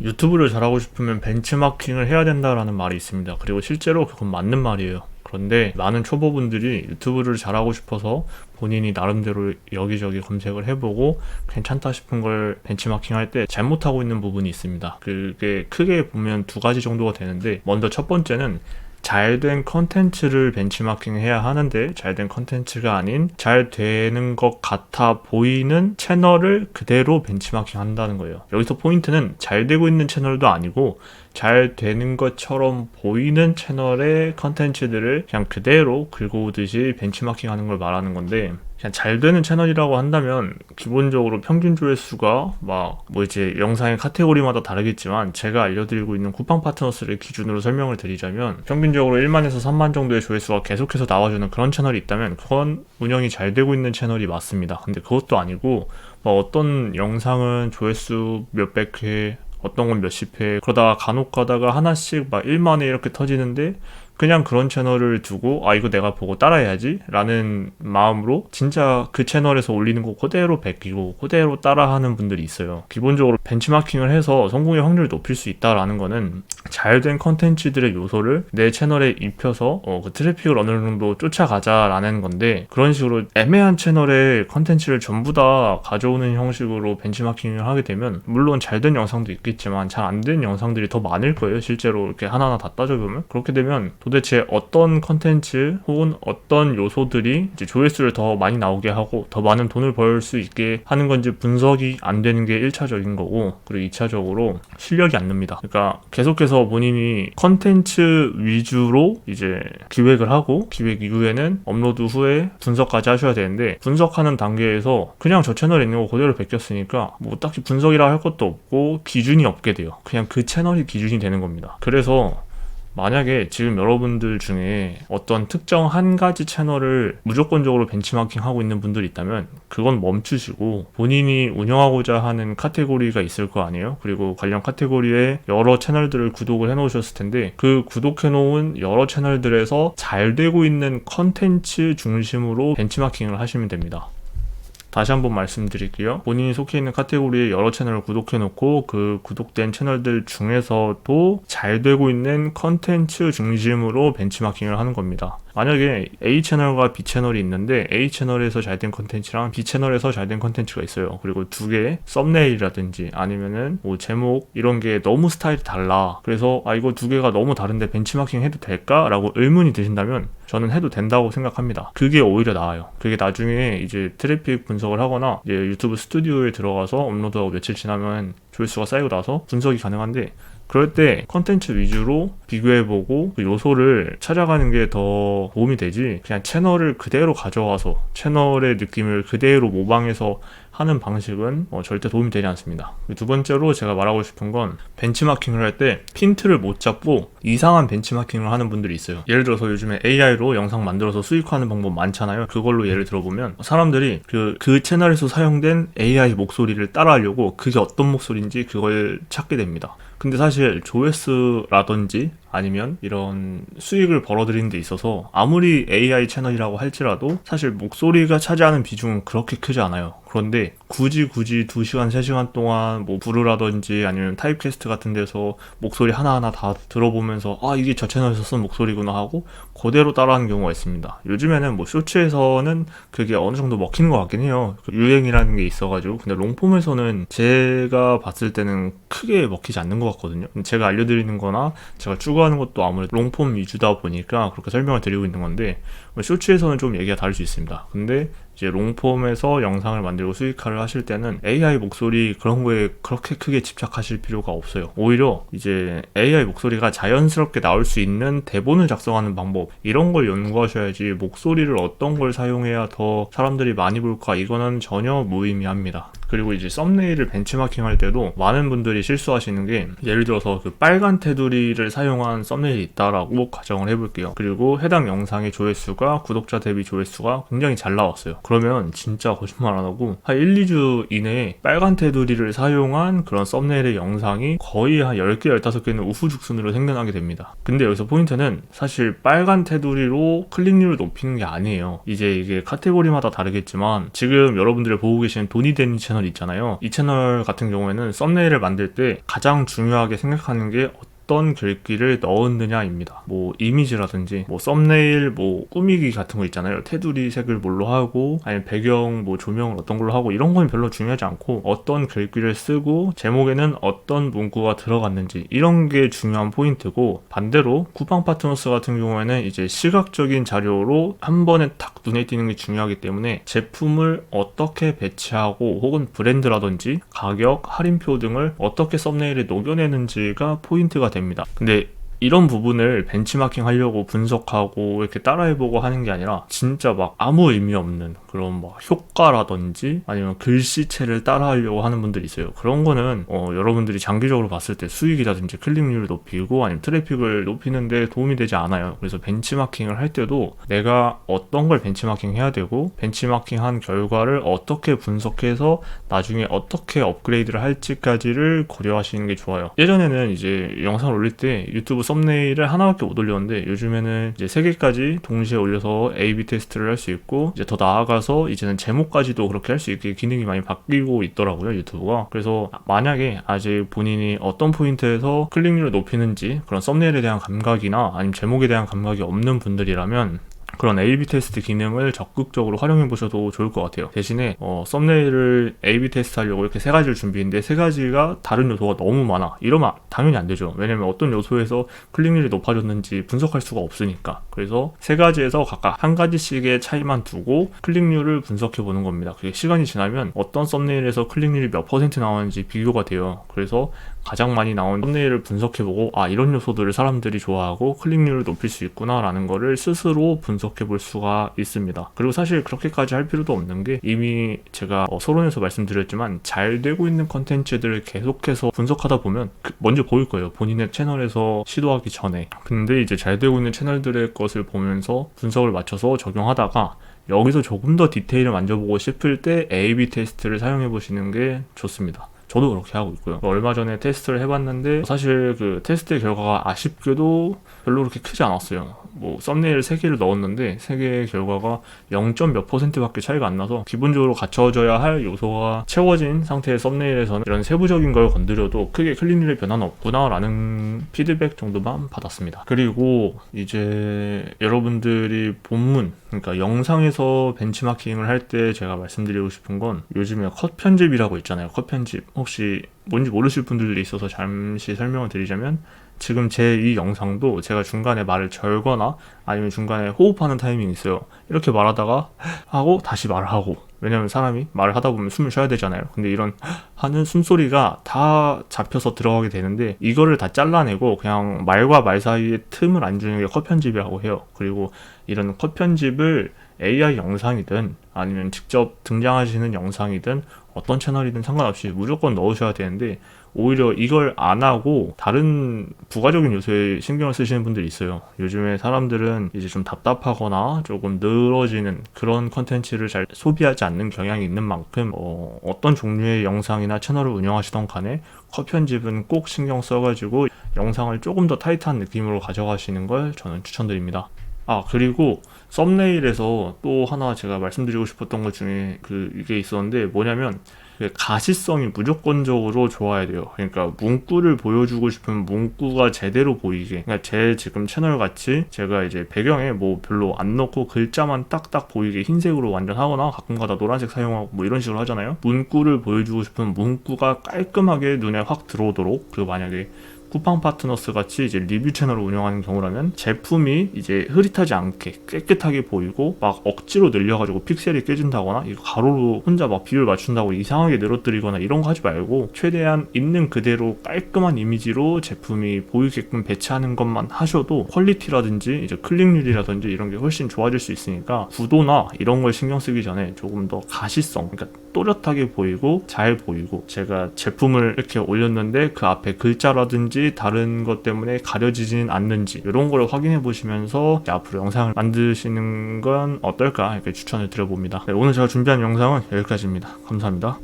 유튜브를 잘하고 싶으면 벤치마킹을 해야 된다라는 말이 있습니다. 그리고 실제로 그건 맞는 말이에요. 그런데 많은 초보분들이 유튜브를 잘하고 싶어서 본인이 나름대로 여기저기 검색을 해보고 괜찮다 싶은 걸 벤치마킹 할 때 잘못하고 있는 부분이 있습니다. 그게 크게 보면 두 가지 정도가 되는데, 먼저 첫 번째는 잘된 컨텐츠를 벤치마킹 해야 하는데 잘된 컨텐츠가 아닌 잘 되는 것 같아 보이는 채널을 그대로 벤치마킹 한다는 거예요. 여기서 포인트는 잘 되고 있는 채널도 아니고 잘 되는 것처럼 보이는 채널의 컨텐츠들을 그냥 그대로 긁어오듯이 벤치마킹 하는 걸 말하는 건데, 그냥 잘 되는 채널이라고 한다면 기본적으로 평균 조회수가 이제 영상의 카테고리마다 다르겠지만, 제가 알려드리고 있는 쿠팡 파트너스를 기준으로 설명을 드리자면 평균적으로 1만에서 3만 정도의 조회수가 계속해서 나와주는 그런 채널이 있다면 그건 운영이 잘 되고 있는 채널이 맞습니다. 근데 그것도 아니고 어떤 영상은 조회수 몇백 회, 어떤 건 몇십 회, 그러다가 간혹 가다가 하나씩 1만에 이렇게 터지는데 그냥 그런 채널을 두고 이거 내가 보고 따라해야지 라는 마음으로 진짜 그 채널에서 올리는 거 그대로 베끼고 그대로 따라하는 분들이 있어요. 기본적으로 벤치마킹을 해서 성공의 확률을 높일 수 있다라는 거는 잘된 컨텐츠들의 요소를 내 채널에 입혀서 그 트래픽을 어느 정도 쫓아가자라는 건데, 그런 식으로 애매한 채널의 컨텐츠를 전부 다 가져오는 형식으로 벤치마킹을 하게 되면 물론 잘된 영상도 있겠지만 잘 안 된 영상들이 더 많을 거예요. 실제로 이렇게 하나하나 다 따져보면. 그렇게 되면 도대체 어떤 컨텐츠 혹은 어떤 요소들이 이제 조회수를 더 많이 나오게 하고 더 많은 돈을 벌 수 있게 하는 건지 분석이 안 되는 게 1차적인 거고, 그리고 2차적으로 실력이 안 납니다. 그러니까 계속해서 본인이 컨텐츠 위주로 이제 기획을 하고, 기획 이후에는 업로드 후에 분석까지 하셔야 되는데, 분석하는 단계에서 그냥 저 채널에 있는 거 그대로 베꼈으니까 딱히 분석이라 할 것도 없고 기준이 없게 돼요. 그냥 그 채널이 기준이 되는 겁니다. 그래서 만약에 지금 여러분들 중에 어떤 특정 한 가지 채널을 무조건적으로 벤치마킹 하고 있는 분들이 있다면 그건 멈추시고, 본인이 운영하고자 하는 카테고리가 있을 거 아니에요? 그리고 관련 카테고리에 여러 채널들을 구독을 해놓으셨을 텐데, 그 구독해놓은 여러 채널들에서 잘 되고 있는 컨텐츠 중심으로 벤치마킹을 하시면 됩니다. 다시 한번 말씀드릴게요. 본인이 속해 있는 카테고리에 여러 채널을 구독해놓고 그 구독된 채널들 중에서도 잘 되고 있는 컨텐츠 중심으로 벤치마킹을 하는 겁니다. 만약에 A 채널과 B 채널이 있는데 A 채널에서 잘된 컨텐츠랑 B 채널에서 잘된 컨텐츠가 있어요. 그리고 두 개의 썸네일이라든지 아니면은 제목 이런 게 너무 스타일이 달라. 그래서 이거 두 개가 너무 다른데 벤치마킹 해도 될까? 라고 의문이 드신다면 저는 해도 된다고 생각합니다. 그게 오히려 나아요. 그게 나중에 이제 트래픽 분석을 하거나 이제 유튜브 스튜디오에 들어가서 업로드하고 며칠 지나면 조회수가 쌓이고 나서 분석이 가능한데, 그럴 때 컨텐츠 위주로 비교해보고 그 요소를 찾아가는 게 더 도움이 되지, 그냥 채널을 그대로 가져와서 채널의 느낌을 그대로 모방해서 하는 방식은 절대 도움이 되지 않습니다. 두 번째로 제가 말하고 싶은 건, 벤치마킹을 할 때 핀트를 못 잡고 이상한 벤치마킹을 하는 분들이 있어요. 예를 들어서 요즘에 AI로 영상 만들어서 수익화하는 방법 많잖아요. 그걸로 예를 들어보면 사람들이 그 채널에서 사용된 AI 목소리를 따라하려고 그게 어떤 목소리인지 그걸 찾게 됩니다. 근데 사실 조회수라든지 아니면 이런 수익을 벌어들이는 데 있어서 아무리 AI 채널이라고 할지라도 사실 목소리가 차지하는 비중은 그렇게 크지 않아요. 그런데 굳이 2시간, 3시간 동안 부르라든지 아니면 타입캐스트 같은 데서 목소리 하나하나 다 들어보면서 이게 저 채널에서 쓴 목소리구나 하고 그대로 따라하는 경우가 있습니다. 요즘에는 쇼츠에서는 그게 어느 정도 먹히는 것 같긴 해요. 유행이라는 게 있어가지고. 근데 롱폼에서는 제가 봤을 때는 크게 먹히지 않는 것 같거든요. 제가 알려드리는 거나 제가 추구하는 것도 아무래도 롱폼 위주다 보니까 그렇게 설명을 드리고 있는 건데, 쇼츠에서는 좀 얘기가 다를 수 있습니다. 근데 이제 롱폼에서 영상을 만들고 수익화를 하실 때는 AI 목소리 그런 거에 그렇게 크게 집착하실 필요가 없어요. 오히려 이제 AI 목소리가 자연스럽게 나올 수 있는 대본을 작성하는 방법, 이런 걸 연구하셔야지 목소리를 어떤 걸 사용해야 더 사람들이 많이 볼까, 이거는 전혀 무의미합니다. 그리고 이제 썸네일을 벤치마킹 할 때도 많은 분들이 실수하시는 게, 예를 들어서 그 빨간 테두리를 사용한 썸네일이 있다라고 가정을 해볼게요. 그리고 해당 영상의 조회수가 구독자 대비 조회수가 굉장히 잘 나왔어요. 그러면 진짜 거짓말 안 하고 한 1, 2주 이내에 빨간 테두리를 사용한 그런 썸네일의 영상이 거의 한 10개, 15개는 우후죽순으로 생겨나게 됩니다. 근데 여기서 포인트는 사실 빨간 테두리로 클릭률을 높이는 게 아니에요. 이제 이게 카테고리마다 다르겠지만 지금 여러분들이 보고 계시는 돈이 되는 채널 채널이 있잖아요. 이 채널 같은 경우에는 썸네일을 만들 때 가장 중요하게 생각하는 게 어떤 글귀를 넣었느냐입니다. 뭐 이미지라든지 뭐 썸네일 뭐 꾸미기 같은 거 있잖아요. 테두리 색을 뭘로 하고 아니면 배경 뭐 조명을 어떤 걸로 하고 이런 건 별로 중요하지 않고 어떤 글귀를 쓰고 제목에는 어떤 문구가 들어갔는지 이런 게 중요한 포인트고, 반대로 쿠팡 파트너스 같은 경우에는 이제 시각적인 자료로 한 번에 탁 눈에 띄는 게 중요하기 때문에 제품을 어떻게 배치하고 혹은 브랜드라든지 가격, 할인표 등을 어떻게 썸네일에 녹여내는지가 포인트가 됩니다. 근데 이런 부분을 벤치마킹 하려고 분석하고 이렇게 따라해보고 하는 게 아니라 진짜 막 아무 의미 없는 그런 막 효과라든지 아니면 글씨체를 따라하려고 하는 분들이 있어요. 그런 거는 여러분들이 장기적으로 봤을 때 수익이라든지 클릭률을 높이고 아니면 트래픽을 높이는 데 도움이 되지 않아요. 그래서 벤치마킹을 할 때도 내가 어떤 걸 벤치마킹 해야 되고 벤치마킹한 결과를 어떻게 분석해서 나중에 어떻게 업그레이드를 할지까지를 고려하시는 게 좋아요. 예전에는 이제 영상을 올릴 때 유튜브 썸네일을 하나밖에 못 올렸는데 요즘에는 이제 3개까지 동시에 올려서 A/B 테스트를 할 수 있고 이제 더 나아가서 이제는 제목까지도 그렇게 할 수 있게 기능이 많이 바뀌고 있더라고요, 유튜브가. 그래서 만약에 아직 본인이 어떤 포인트에서 클릭률을 높이는지 그런 썸네일에 대한 감각이나 아니면 제목에 대한 감각이 없는 분들이라면 그런 A/B 테스트 기능을 적극적으로 활용해 보셔도 좋을 것 같아요. 대신에 썸네일을 A/B 테스트 하려고 이렇게 3가지를 준비했는데 3가지가 다른 요소가 너무 많아, 이러면 당연히 안 되죠. 왜냐면 어떤 요소에서 클릭률이 높아졌는지 분석할 수가 없으니까. 그래서 3가지에서 각각 1가지씩의 차이만 두고 클릭률을 분석해 보는 겁니다. 그게 시간이 지나면 어떤 썸네일에서 클릭률이 몇 % 나오는지 비교가 돼요. 그래서 가장 많이 나온 썸네일을 분석해보고 이런 요소들을 사람들이 좋아하고 클릭률을 높일 수 있구나 라는 거를 스스로 분석해볼 수가 있습니다. 그리고 사실 그렇게까지 할 필요도 없는 게 이미 제가 서론에서 말씀드렸지만 잘 되고 있는 컨텐츠들을 계속해서 분석하다 보면 먼저 보일 거예요, 본인의 채널에서 시도하기 전에. 근데 이제 잘 되고 있는 채널들의 것을 보면서 분석을 맞춰서 적용하다가 여기서 조금 더 디테일을 만져보고 싶을 때 A/B 테스트를 사용해 보시는 게 좋습니다. 저도 그렇게 하고 있고요. 얼마 전에 테스트를 해봤는데 사실 그 테스트의 결과가 아쉽게도 별로 그렇게 크지 않았어요. 뭐 썸네일 3개를 넣었는데 3개의 결과가 0. 몇 % 밖에 차이가 안 나서 기본적으로 갖춰져야 할 요소가 채워진 상태의 썸네일에서는 이런 세부적인 걸 건드려도 크게 클릭률의 변화는 없구나 라는 피드백 정도만 받았습니다. 그리고 이제 여러분들이 본문, 그러니까 영상에서 벤치마킹을 할 때 제가 말씀드리고 싶은 건 요즘에 컷 편집이라고 있잖아요. 컷 편집 혹시 뭔지 모르실 분들도 있어서 잠시 설명을 드리자면, 지금 제 이 영상도 제가 중간에 말을 절거나 아니면 중간에 호흡하는 타이밍이 있어요. 이렇게 말하다가 하고 다시 말을 하고, 왜냐면 사람이 말을 하다 보면 숨을 쉬어야 되잖아요. 근데 이런 하는 숨소리가 다 잡혀서 들어가게 되는데 이거를 다 잘라내고 그냥 말과 말 사이에 틈을 안 주는 게 컷 편집이라고 해요. 그리고 이런 컷 편집을 AI 영상이든 아니면 직접 등장하시는 영상이든 어떤 채널이든 상관없이 무조건 넣으셔야 되는데, 오히려 이걸 안 하고 다른 부가적인 요소에 신경을 쓰시는 분들이 있어요. 요즘에 사람들은 이제 좀 답답하거나 조금 늘어지는 그런 컨텐츠를 잘 소비하지 않는 경향이 있는 만큼 어떤 종류의 영상이나 채널을 운영하시던 간에 컷 편집은 꼭 신경 써가지고 영상을 조금 더 타이트한 느낌으로 가져가시는 걸 저는 추천드립니다. 그리고 썸네일에서 또 하나 제가 말씀드리고 싶었던 것 중에 이게 있었는데, 뭐냐면 가시성이 무조건적으로 좋아야 돼요. 그러니까 문구를 보여주고 싶으면 문구가 제대로 보이게, 그러니까 제 지금 채널 같이 제가 이제 배경에 뭐 별로 안 넣고 글자만 딱딱 보이게 흰색으로 완전 하거나 가끔가다 노란색 사용하고 뭐 이런 식으로 하잖아요. 문구를 보여주고 싶으면 문구가 깔끔하게 눈에 확 들어오도록, 그리고 만약에 쿠팡 파트너스 같이 이제 리뷰 채널을 운영하는 경우라면 제품이 이제 흐릿하지 않게 깨끗하게 보이고 막 억지로 늘려가지고 픽셀이 깨진다거나 이거 가로로 혼자 막 비율 맞춘다고 이상하게 늘어뜨리거나 이런 거 하지 말고 최대한 있는 그대로 깔끔한 이미지로 제품이 보이게끔 배치하는 것만 하셔도 퀄리티라든지 이제 클릭률이라든지 이런 게 훨씬 좋아질 수 있으니까 구도나 이런 걸 신경 쓰기 전에 조금 더 가시성, 그러니까 또렷하게 보이고 잘 보이고, 제가 제품을 이렇게 올렸는데 그 앞에 글자라든지 다른 것 때문에 가려지진 않는지 이런 걸 확인해 보시면서 앞으로 영상을 만드시는 건 어떨까 이렇게 추천을 드려봅니다. 오늘 제가 준비한 영상은 여기까지입니다. 감사합니다.